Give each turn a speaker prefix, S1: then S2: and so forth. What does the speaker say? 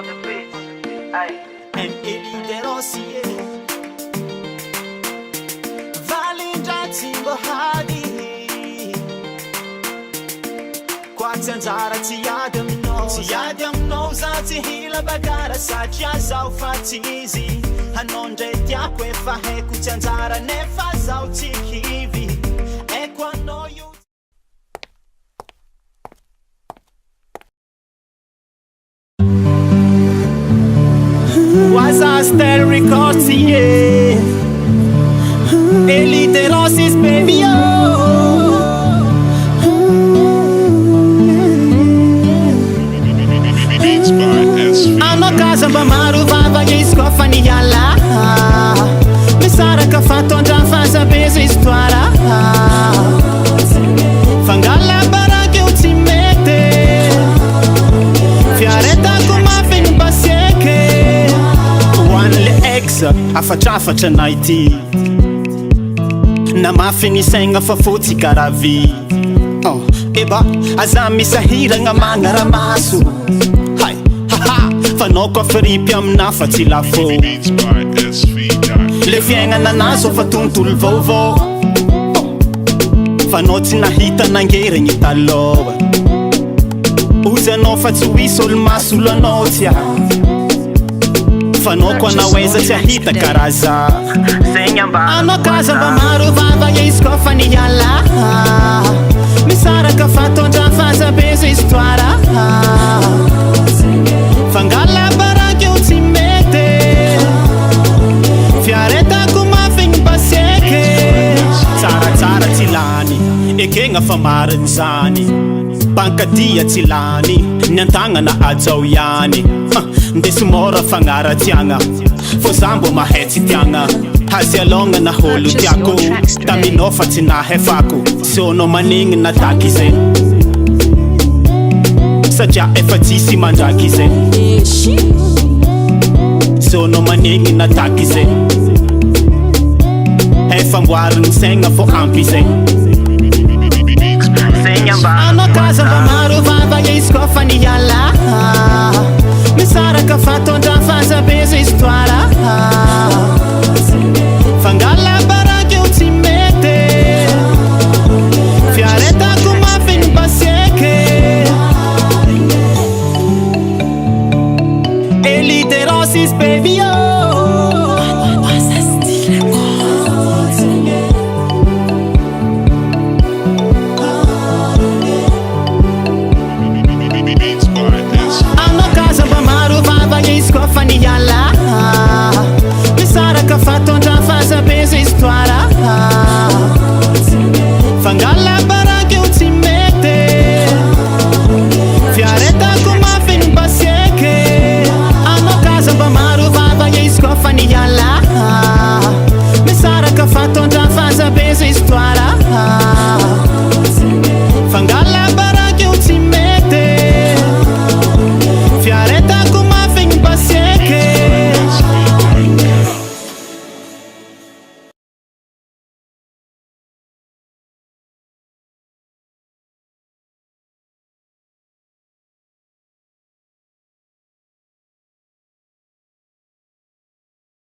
S1: on the beat. Aye.
S2: And Elide Rossi, Valindra Hadi. Quatanzara Tiadam knows that Hila Bagara Sacha Zaufatizi. Hanonde Diakwe Fahe Kutanzara Nefa Zauti Kivi. Equano you. Was I still recording? Elide Rossi's baby, Ano casa bamaru vava escofa ni yala. Misara ka fatonda faza beza histoire. Fangala barake utimete. Fiareta kuma fin baseke. One le ex afachafach naiti. Na mafini senga fa futi karavi. Oh, eba azami sahira nga mangara masu. Hai, haha, fanao ko feripy amina fa tsy lafo. Le fiaignana naso fa tontolo vaovao. Fanao tsy nahita nangerigny taloha. Ozy anao fa tsy hoisy olo masolo anao tia. Fanao ko anao aiza tsy ahita karaza. Anao kaza mba maro vava izy koa fa niala. Misaraka fatondra faza beza histoire. Fangala barake tsy mety. Fiaretako mafigny baseke. Tsaratsara tsy lany, ekegna fa mariny zany. Bankadia tsy lany, ny antagnana ajao ihany. Ndesy mora fagnaratiagna, fô za mbô mahay tsy tiagna. Hazy alongana holo tiako, taminao fa tsy nahefako. Sionao manigny nataky zay, satria efa tsisy mandraky zay. Sionao manigny nataky zay, efa mboariny saigna fô ampy zay. Anao kaza mba maro vava izy koa fa niala. Misaraka fatondra faza beza histoire.